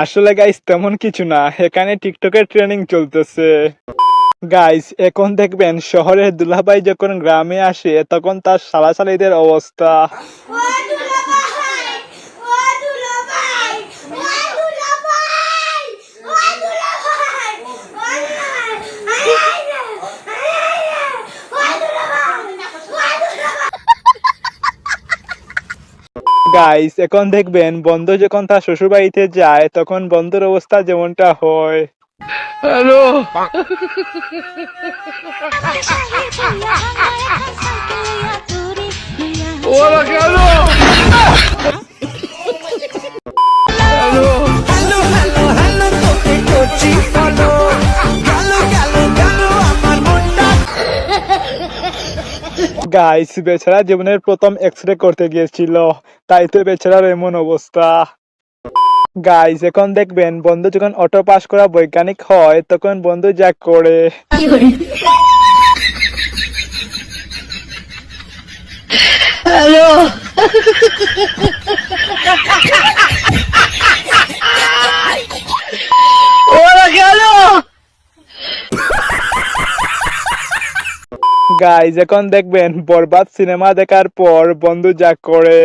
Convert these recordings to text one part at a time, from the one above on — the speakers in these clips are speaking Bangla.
আসলে গাইস তেমন কিছু না, এখানে টিকটকের ট্রেনিং চলতেছে। গাইস এখন দেখবেন শহরের দুলাভাই যখন গ্রামে আসে তখন তার শালাশালিদের অবস্থা। গাইস এখন দেখবেন বন্ধু যখন তার শ্বশুর বাড়িতে যায় তখন বন্ধুর অবস্থা যেমনটা হয়। হ্যালো ওরা গেল। গাইস বেচারা জীবনের প্রথম এক্সরে করতে গিয়েছিল, তাই তো বেচারার এমন অবস্থা। গাইস এখন দেখবেন বন্ধু যখন অটো পাস করা বৈজ্ঞানিক হয় তখন বন্ধু যা করে। হ্যালো ওরা গেল। গাইস এখন দেখবেন বরবাদ সিনেমা দেখার পর বন্ধু যা করে।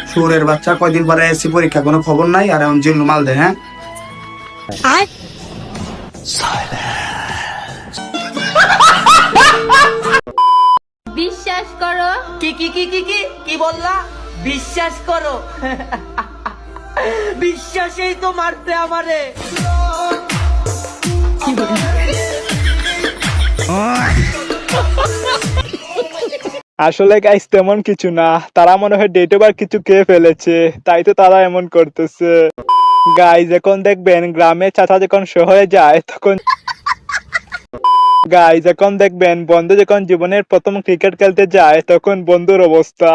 শুয়োরের বাচ্চা কয়দিন পরে এসি পরীক্ষা, কোনো খবর নাই, আর এখন জিল্লু মাল দে। হ্যাঁ বিশ্বাস করো। কি কি কি কি কি কি বললা? বিশ্বাস করো? বিশ্বাসেই তো মারতে আমারে। আসলে গাইস তেমন কিছু না, তারা মনে হয় ডেট ওভার কিছু খেয়ে ফেলেছে, তাই তো তারা এমন করতেছে। গাইস এখন দেখবেন গ্রামে চাচা যখন শহরে যায় তখন। গাইস এখন দেখবেন বন্ধু যখন জীবনের প্রথম ক্রিকেট খেলতে যায় তখন বন্ধুর অবস্থা।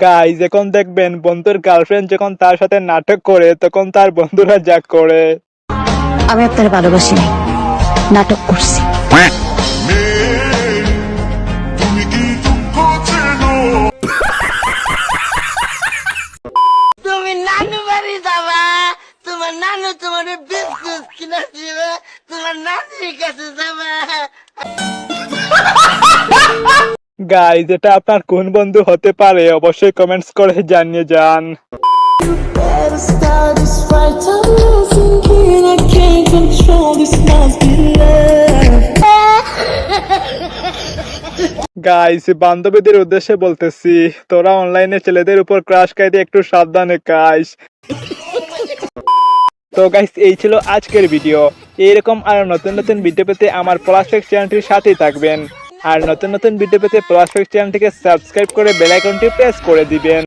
গাইস এখন দেখবেন বন্ধুর গার্লফ্রেন্ড যখন তার সাথে নাটক করে তখন তার বন্ধুরা যা করে। আমি আপনার ভালোবাসি নাই, নাটক করছি। তুমি নানু বাড়ি যাবা, তোমার নানু তোমার বিস্কুট কিনে দিবে, তোমার নানির কাছে যাবা। গাইস এটা আপনার কোন বন্ধু হতে পারে অবশ্যই কমেন্টস করে জানিয়ে যান। গাইস বান্ধবীদের উদ্দেশ্যে বলতেছি, তোরা অনলাইনে ছেলেদের উপর ক্রাশ খাইতে একটু সাবধানে খাইস। তো গাইস এই ছিল আজকের ভিডিও। এইরকম আরো নতুন নতুন ভিডিও পেতে আমার প্লাসফেক্স চ্যানেলটির সাথেই থাকবেন, আর নতুন নতুন ভিডিও পেতে প্লাসফেক্স চ্যানেলটিকে সাবস্ক্রাইব করে বেল আইকনটি প্রেস করে দিবেন।